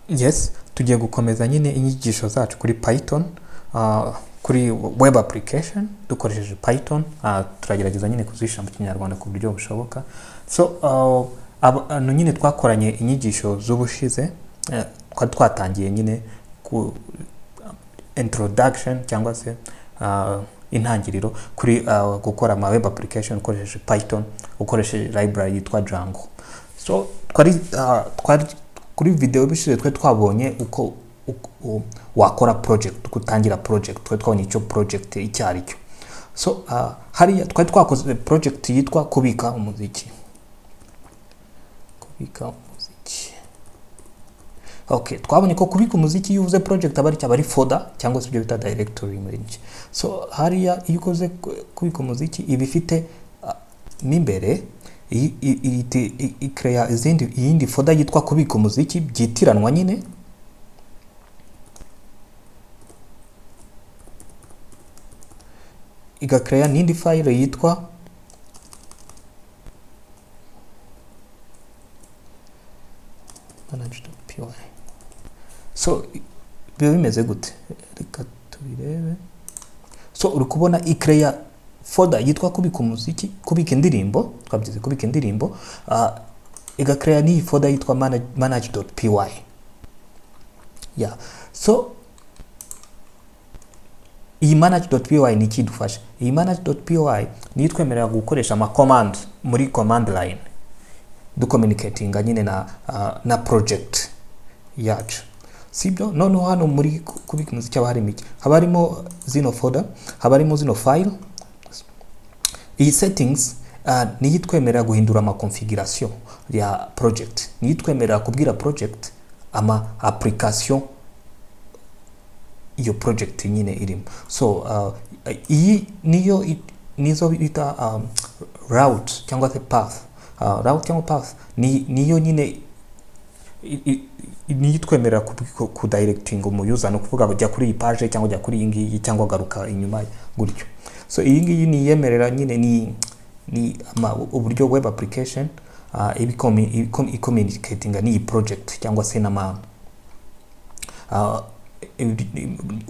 Yes, tugiye gukomeza nyine inyigisho zacu kuri Python, kuri web application dukoresheje Python. Turagerageza nyine kuzishyira mu Kinyarwanda ku buryo bushoboka. So nyine twakoranye inyigisho z'ubushize, twatangiye nyine ku introduction cyangwa se intangiriro kuri gukora ama web application ukoresheje Python, ukoresheje library yitwa Django. So twari kuri video bishize twabonye uko wakora project, gutangira project. Twabonye icyo project icyari cyo. So hariya twakoze project yitwa kubika umuziki. Okay, twabonye ko kubika umuziki yuvuze project abari folder cyangwa se ibyo bita directory muri iki. So hariya iyo ukoze kubika umuziki ibifite mimbere ikrea izindi folder yitwa kubika umuziki byitiranwa nyine. Igakrea n'indi file yitwa manage.py. So biba bimeze gute? Reka tubirebe. So uri kubona ikrea folder yitwa kubika umuziki, kubika indirimbo, twabyize kubika indirimbo, igakrea ni folder yitwa manage.py. Yeah. So iyi manage.py ni kidufasha. Iyi manage.py ni itwemerera gukoresha ama command muri command line communicating nyine na project yacu. Sibyo none hano muri kubika umuziki haba harimo iki? Haba harimo zino folder, haba harimo zino file. Iyi settings ni yitwemerera guhindura ama configuration ya project, ni yitwemerera kubwira project ama application iyo project nyine irimo. So iyi nizo bita route cyangwa the path. Route cyangwa path niyo nyine ni yitwemerera ku directing umuyuza, no kuvuga bajya kuri iyi page cyangwa jya kuri iyi ngiyi cyangwa garuka inyuma gutyo. So iyi ngiyi ni yemerera nyine ni uburyo web application communicating ni project cyangwa se na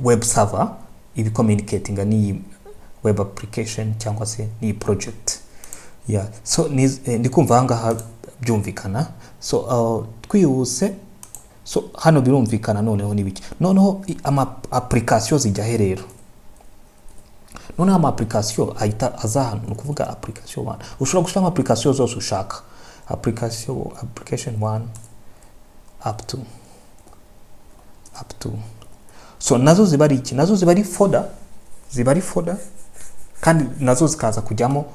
web server communicating ni web application cyangwa se ni project. Yeah. So ndi kumva hanga byumvikana. So twihuse. So hano birumvikana noneho nibiki. Noneho ama application zijya herero. Noneho ama application ahita azahano, no kuvuga application 1. Ushobora gushaka application zose ushaka. Application 1 up to. So nazo zibari iki? Nazo zibari folder kandi nazo zikaza kujyamo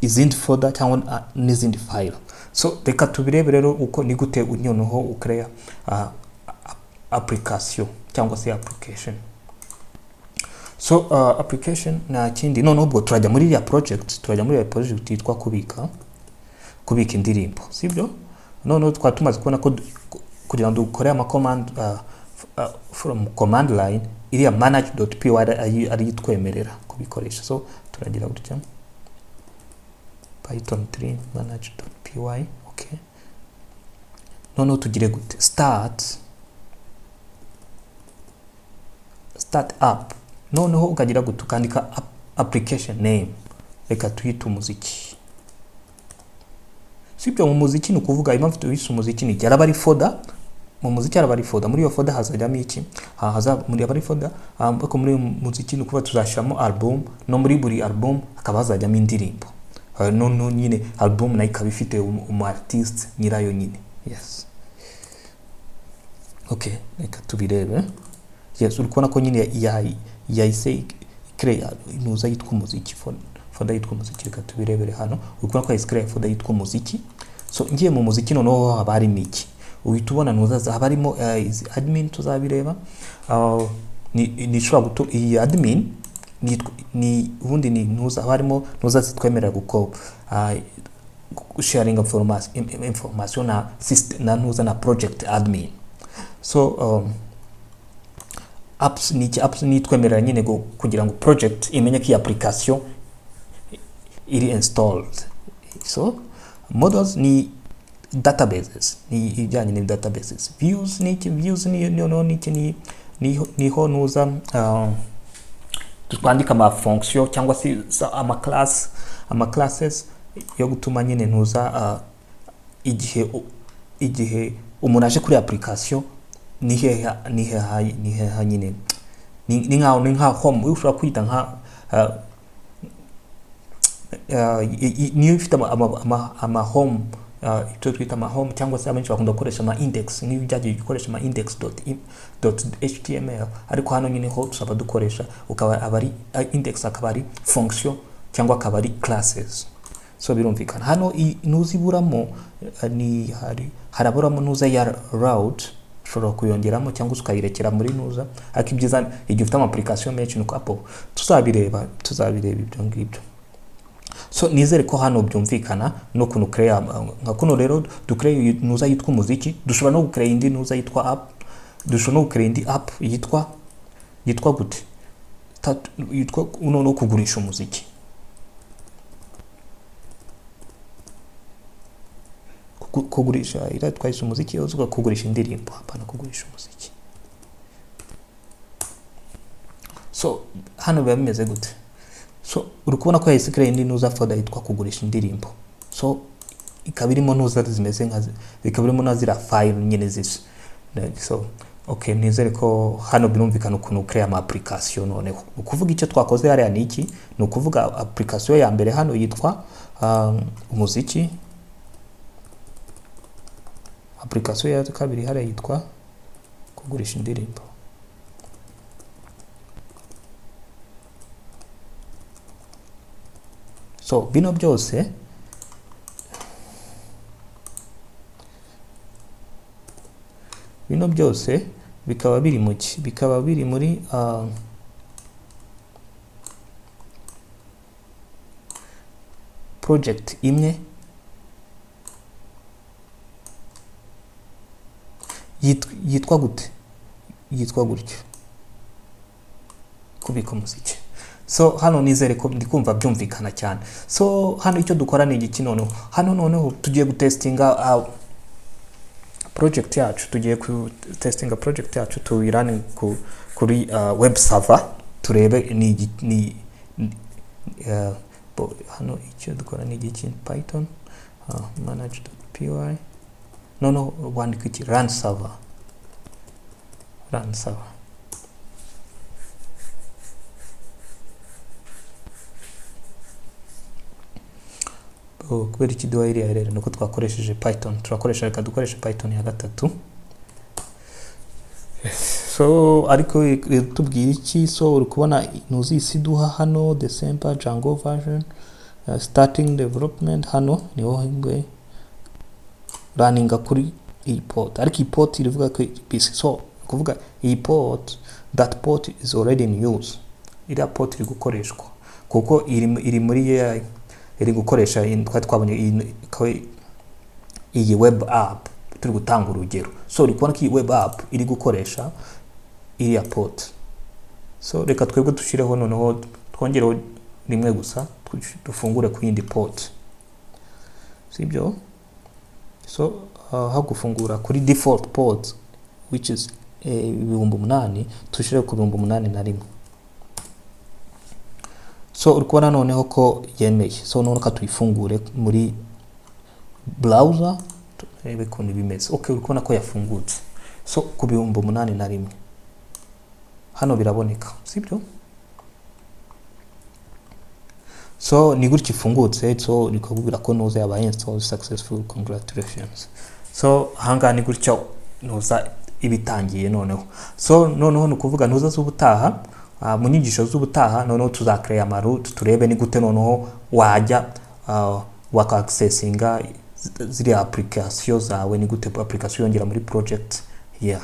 izindi folder cyangwa n'izindi file. So reka tubirebe rero uko ni gute unyoneho ukrea application cyangwa se application. So application na kindi noneho ubwo turajya muri ya project, yitwa kubika indirimbo, sibyo? Noneho twatumaze kubona ko kugira ngo dukore ama command from command line iriya manage.py ari yitwemerera kubikoresha. So turagira gutya Python 3 manage.py. Okay, noneho tugire gute start up. Noneho ukagira gute ukandika application name, reka tuyite umuziki. Sibyo mu muziki ni kuvuga impamvu tuyise umuziki ni yaraba ari folder. Mu muziki araba ari folder, muri iyo folder hazajyamo iki? Haza muri abari folder bako muri muziki ni kuva tuzashiramo album, no muri buri album akaba hazajyamo indirimbo. No nyine album nayo ikaba ifite artist nyirayo nyine. Yes. Okay, reka tubirebe. Yes, uri kubona ko nyine yayise create inuza yitwa umuziki folder yitwa umuziki. Reka tubirebere hano. Uri kubona ko yayise create folder yitwa umuziki. So ngiye mu muziki noneho haba harimo iki? Uhita ubona nuza haba harimo admin tuzabireba. Ni shobora guto iyi admin ni ubundi ni nuza harimo nuza zitwemerera sharing information na system na nuza na project admin. So apps ni twemerera nyine kugira ngo project imenye ko application iri installed. So models ni databases, ni ibijyanye ni databases. Views niho nuza twandika ama function cyangwa se ama classes yo gutuma nyine nuza igihe umuntu aje kuri application nihe nyine ni nka home, ushobora kwita nka niyo ifite ama home, icyo twita ama home, cyangwa se abenshi bakunda gukoresha ama index, niyo ujyagiye gukoresha ama index.html, ariko hano nyine ho tusaba dukoresha ukaba abari index, akaba ari function cyangwa akaba ari classes. So birumvikana hano nuziburamo ni haraburamo nuza ya route, ushobora kuyongeramo cyangwa ukayirekera muri nuza, ariko ibyiza igihe ufite ama application menshi nuko apo tuzabireba ibyo ngibyo. So nizere ko hano byumvikana no kuno create nka kuno rero ducreate nuza yitwa umuziki, dushobora no gucreate indi nuza yitwa app, dushobora no gucreate indi app yitwa gute, yitwa no kugurisha umuziki, kugurisha ira twayise umuziki uzuga kugurisha indirimbo, hapana kugurisha umuziki. So hano biba bimeze gute? So urukubona ko yahise create indi nuza folder yitwa kugurisha indirimbo. So ikabirimo nuza zimeze nka ikabirimo nazira file nyene zise. So okay, nizere ko hano birumvikana ukuntu create ama application. Noneho ukuvuga icyo twakoze hariya ni iki, ni ukuvuga application ya mbere hano yitwa umuziki, application ya kabiri hariya yitwa kugurisha indirimbo. So bino byose bikaba biri muki, bikaba biri muri project imwe yitwa gute, yitwa gutyo kubika umuziki. So hano nizere ko ndikumva byumvikana cyane. So hano icyo dukora ni iki noneho, hano noneho tugiye gutestinga project yacu, tugiye ku testinga project yacu tuyirane kuri web server, turebe ni hano icyo dukora ni iki, Python manage.py no wandika iki, run server. Kubera iki duha iriya rero nuko twakoresheje Python, reka dukoresha Python ya gatatu. So ariko tubwira iki, so uri kubona nuzi isi duha hano December Django version, starting development, hano niho hingwe running kuri iyi port, ariko iyi port irivuga ko PC, so kuvuga iyi port, that port is already in use, iriya port iri gukoreshwa kuko iri muri iri gukoresha twabonye iyi web app turi gutanga urugero. So uri kubona ko iyi web app iri gukoresha iriya port. So reka twebwe dushireho noneho twongereho rimwe gusa, dufungure ku yindi port, sibyo? So ha gufungura kuri default port which is 8,000 tushire ku 8,001. So uri kubona noneho ko yemeye. So none ka tuyifungure muri browser turebe ko bimeze. Okay, uri kubona ko yafungutse. So ku 8,001 hano biraboneka, sibyo? So ni gutya ifungutse, so nikubwira ko nuza yabaye installed successful, congratulations. So hanga ni gutya nuza ibitangiye noneho. So noneho nukuvuga nuza z'ubutaha, mu nyigisho z'ubutaha noneho tuzacreate amaroute, turebe ni gute noneho wajya waka accessinga ziri application zawe, ni gute application yongera muri project. Yeah.